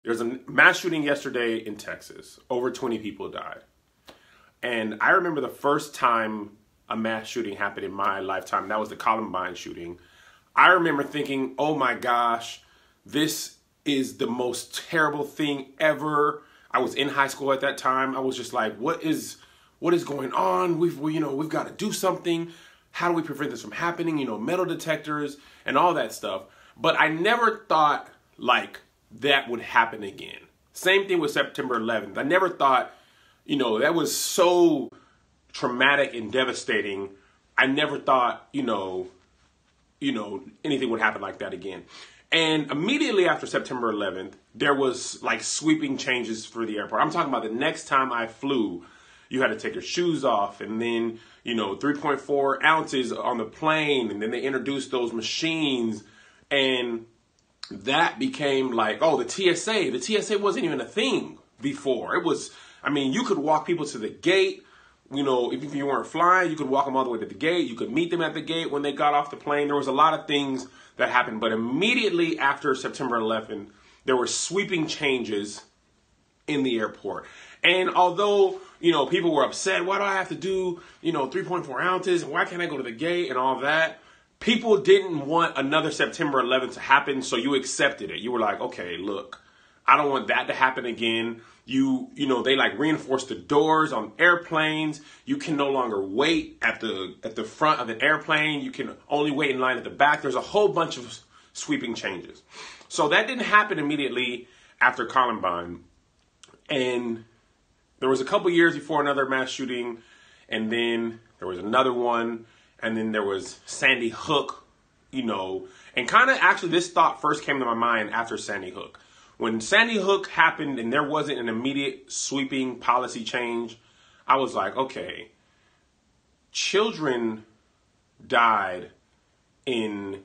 There's a mass shooting yesterday in Texas. Over 20 people died. And I remember the first time a mass shooting happened in my lifetime. That was the Columbine shooting. I remember thinking, oh my gosh, this is the most terrible thing ever. I was in high school at that time. I was just like, what is going on? We've got to do something. How do we prevent this from happening? Metal detectors and all that stuff. But I never thought like that would happen again. Same thing with September 11th. I never thought, that was so traumatic and devastating. I never thought, anything would happen like that again. And immediately after September 11th, there was like sweeping changes for the airport. I'm talking about the next time I flew, you had to take your shoes off, and then, 3.4 ounces on the plane. And then they introduced those machines, and that became like, oh, the TSA. The TSA wasn't even a thing before. It was, you could walk people to the gate. If you weren't flying, you could walk them all the way to the gate. You could meet them at the gate when they got off the plane. There was a lot of things that happened. But immediately after September 11th, there were sweeping changes in the airport. And although, people were upset, why do I have to do, 3.4 ounces? And why can't I go to the gate and all that? People didn't want another September 11th to happen, so you accepted it. You were like, okay, look, I don't want that to happen again. They like reinforced the doors on airplanes. You can no longer wait at the front of an airplane. You can only wait in line at the back. There's a whole bunch of sweeping changes. So that didn't happen immediately after Columbine. And there was a couple years before another mass shooting, and then there was another one, and then there was Sandy Hook, and kind of actually this thought first came to my mind after Sandy Hook. When Sandy Hook happened and there wasn't an immediate sweeping policy change, I was like, okay, children died in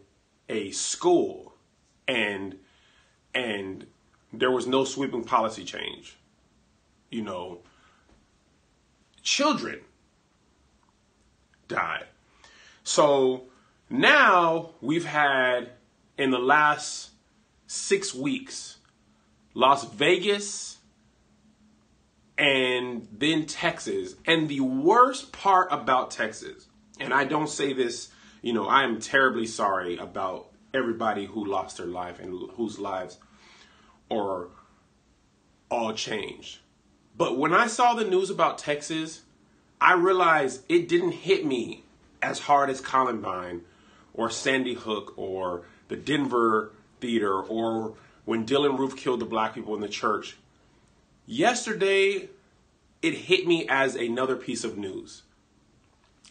a school and there was no sweeping policy change. Children died. So now we've had, in the last 6 weeks, Las Vegas and then Texas. And the worst part about Texas, and I don't say this, I am terribly sorry about everybody who lost their life and whose lives are all changed. But when I saw the news about Texas, I realized it didn't hit me as hard as Columbine or Sandy Hook or the Denver theater or when Dylan Roof killed the black people in the church. Yesterday, it hit me as another piece of news.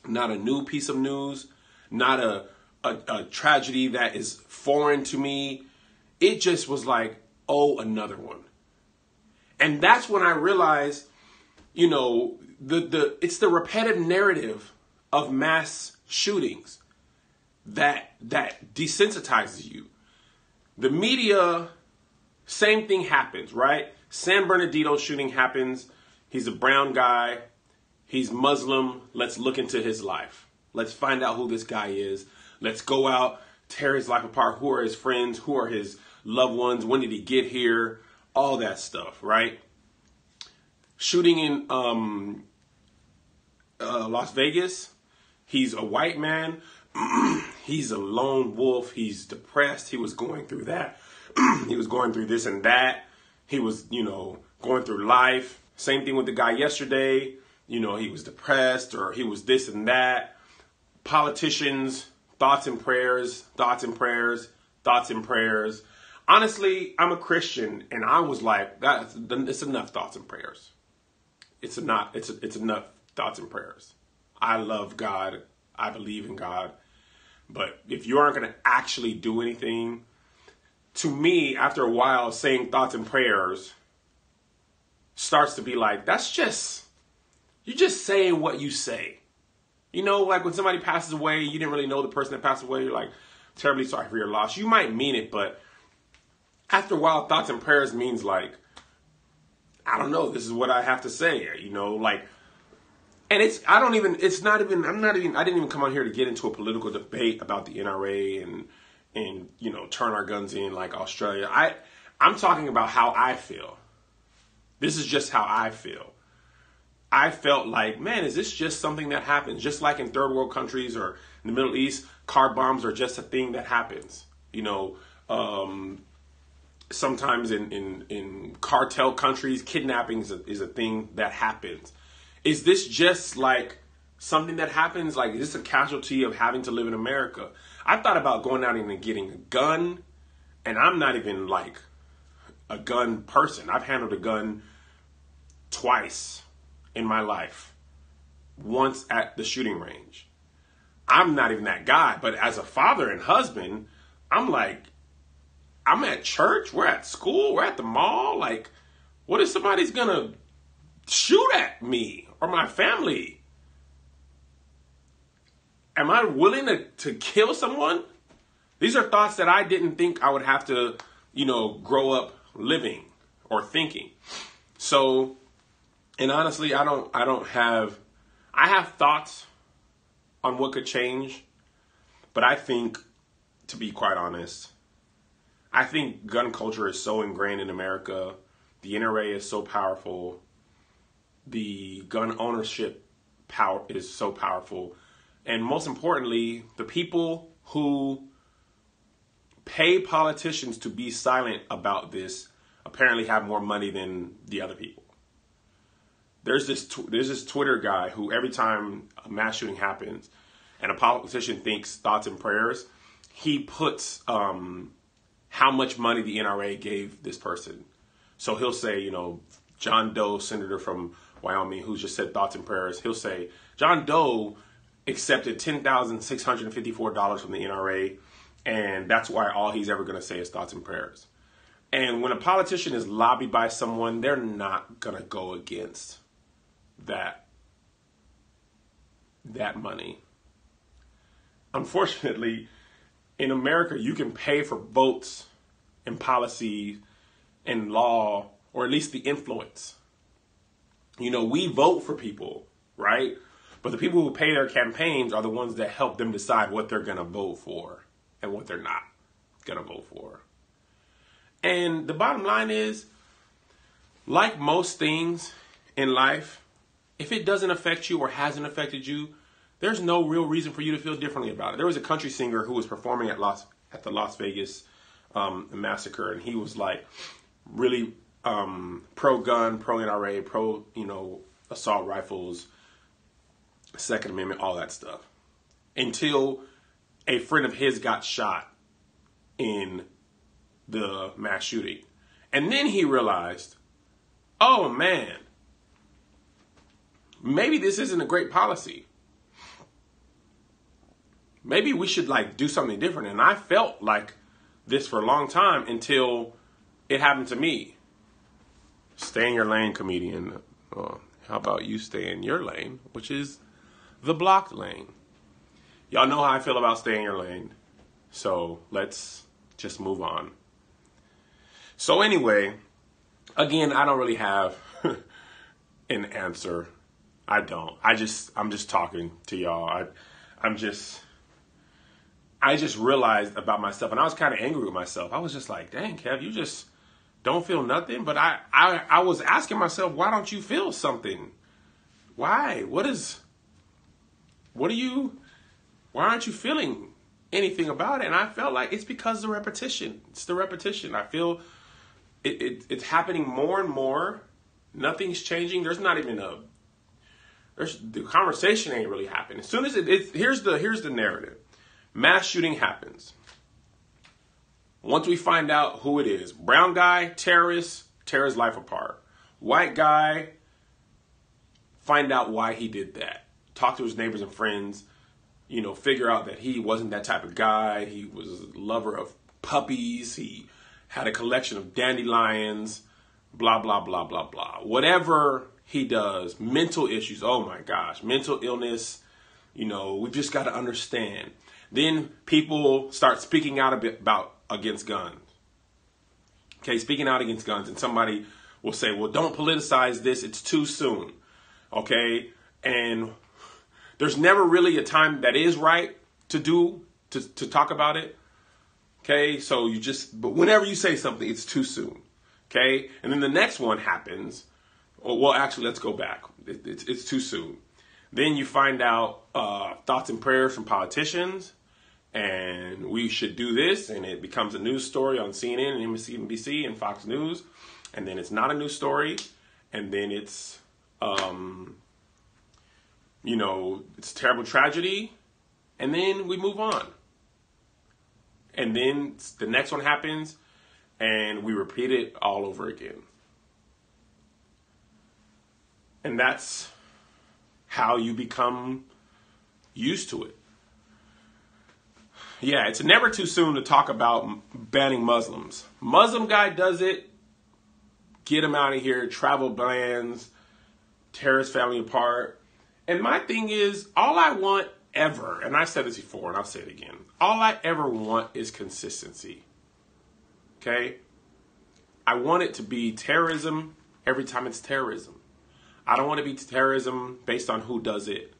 Not a new piece of news, not a tragedy that is foreign to me. It just was like, oh, another one. And that's when I realized, it's the repetitive narrative of mass shootings that desensitizes you. The media, same thing happens, right? San Bernardino shooting happens. He's a brown guy. He's Muslim. Let's look into his life. Let's find out who this guy is. Let's go out, tear his life apart. Who are his friends? Who are his loved ones? When did he get here? All that stuff, right? Shooting in Las Vegas. He's a white man. He's a lone wolf. He's depressed. He was going through that. He was going through this and that. He was, going through life. Same thing with the guy yesterday. He was depressed or he was this and that. Politicians, thoughts and prayers, thoughts and prayers, thoughts and prayers. Honestly, I'm a Christian, and I was like, it's enough thoughts and prayers. It's enough thoughts and prayers. I love God. I believe in God. But if you aren't going to actually do anything, to me, after a while, saying thoughts and prayers starts to be like, you're just saying what you say. Like when somebody passes away, you didn't really know the person that passed away. You're like, terribly sorry for your loss. You might mean it, but after a while, thoughts and prayers means like, I don't know, this is what I have to say, and I didn't even come on here to get into a political debate about the NRA and turn our guns in like Australia. I'm talking about how I feel. This is just how I feel. I felt like, man, is this just something that happens? Just like in third world countries or in the Middle East, car bombs are just a thing that happens. You know, sometimes in cartel countries, kidnapping is a thing that happens. Is this just like something that happens? Like, is this a casualty of having to live in America? I thought about going out and getting a gun, and I'm not even like a gun person. I've handled a gun twice in my life. Once at the shooting range. I'm not even that guy, but as a father and husband, I'm like, I'm at church, we're at school, we're at the mall. Like, what if somebody's gonna shoot at me or my family? Am I willing to kill someone? These are thoughts that I didn't think I would have to, grow up living or thinking. So, and honestly, I have thoughts on what could change, but I think, to be quite honest, I think gun culture is so ingrained in America. The NRA is so powerful. The gun ownership power is so powerful. And most importantly, the people who pay politicians to be silent about this apparently have more money than the other people. There's this Twitter guy who every time a mass shooting happens and a politician thinks thoughts and prayers, he puts how much money the NRA gave this person. So he'll say, John Doe, senator from Wyoming, who just said thoughts and prayers, he'll say, John Doe accepted $10,654 from the NRA, and that's why all he's ever going to say is thoughts and prayers. And when a politician is lobbied by someone, they're not going to go against that money. Unfortunately, in America, you can pay for votes and policy and law, or at least the influence. We vote for people, right? But the people who pay their campaigns are the ones that help them decide what they're going to vote for and what they're not going to vote for. And the bottom line is, like most things in life, if it doesn't affect you or hasn't affected you, there's no real reason for you to feel differently about it. There was a country singer who was performing at the Las Vegas massacre, and he was like really pro-gun, pro-NRA, pro, assault rifles, Second Amendment, all that stuff. Until a friend of his got shot in the mass shooting. And then he realized, oh man, maybe this isn't a great policy. Maybe we should do something different. And I felt like this for a long time until it happened to me. Stay in your lane, comedian. How about you stay in your lane, which is the blocked lane. Y'all know how I feel about staying in your lane. So let's just move on. So anyway, again, I don't really have an answer. I don't. I'm just talking to y'all. I just realized about myself, and I was kind of angry with myself. I was just like, dang, Kev, you just don't feel nothing. But I was asking myself, why don't you feel something? Why? Why aren't you feeling anything about it? And I felt like it's because of the repetition. It's the repetition. I feel it's happening more and more. Nothing's changing. There's the conversation ain't really happening. As soon as here's the narrative. Mass shooting happens. Once we find out who it is, brown guy, terrorist, tear his life apart. White guy, find out why he did that. Talk to his neighbors and friends, figure out that he wasn't that type of guy. He was a lover of puppies. He had a collection of dandelions, blah, blah, blah, blah, blah. Whatever he does, mental issues, oh my gosh, mental illness, we've just got to understand. Then people start speaking out against guns. Okay, speaking out against guns, and somebody will say, well, don't politicize this, it's too soon. Okay, and there's never really a time that is right to talk about it. Okay, so but whenever you say something, it's too soon. Okay, and then the next one happens. Well, actually, let's go back. It's too soon. Then you find out thoughts and prayers from politicians, and we should do this, and it becomes a news story on CNN and MSNBC and Fox News, and then it's not a news story, and then it's it's a terrible tragedy, and then we move on. And then the next one happens, and we repeat it all over again. And that's how you become used to it. Yeah, it's never too soon to talk about banning Muslims. Muslim guy does it, get him out of here, travel bans, tear his family apart. And my thing is, all I want ever, and I said this before and I'll say it again, all I ever want is consistency. Okay? I want it to be terrorism every time it's terrorism. I don't want to be terrorism based on who does it.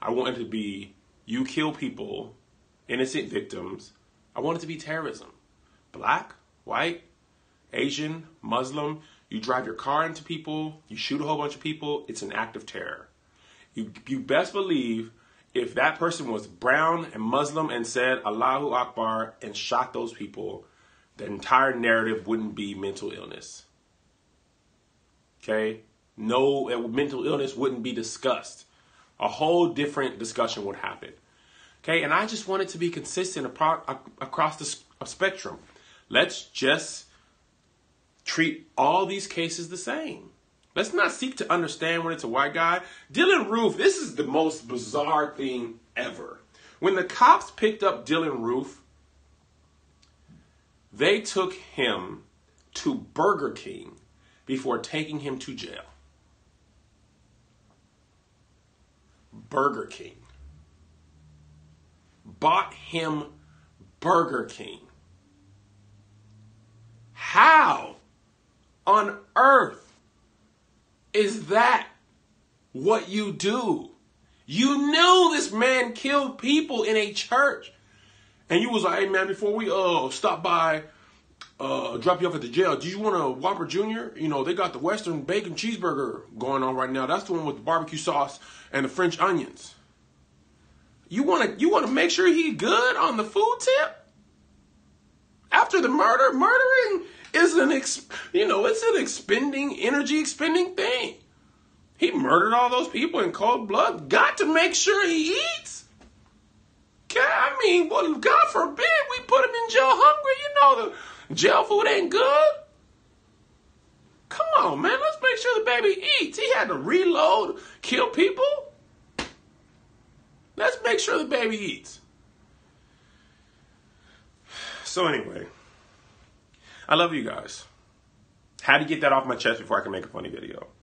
I want it to be you kill people, innocent victims. I want it to be terrorism. Black, white, Asian, Muslim. You drive your car into people, you shoot a whole bunch of people, it's an act of terror. You best believe if that person was brown and Muslim and said Allahu Akbar and shot those people, the entire narrative wouldn't be mental illness. Okay? No, mental illness wouldn't be discussed. A whole different discussion would happen. Okay? And I just want it to be consistent across the spectrum. Let's just treat all these cases the same. Let's not seek to understand when it's a white guy. Dylan Roof, this is the most bizarre thing ever. When the cops picked up Dylan Roof, they took him to Burger King before taking him to jail. Burger King. Bought him Burger King. How on earth is that what you do? You knew this man killed people in a church. And you was like, hey man, before we stop by, drop you off at the jail, do you want a Whopper Jr.? You know, they got the Western bacon cheeseburger going on right now. That's the one with the barbecue sauce and the French onions. You wanna make sure he's good on the food tip? After the murdering is it's an energy expending thing. He murdered all those people in cold blood. Got to make sure he eats. I mean, well, God forbid we put him in jail hungry. You know the jail food ain't good. Come on, man. Let's make sure the baby eats. He had to reload, kill people. Let's make sure the baby eats. So anyway, I love you guys. Had to get that off my chest before I can make a funny video.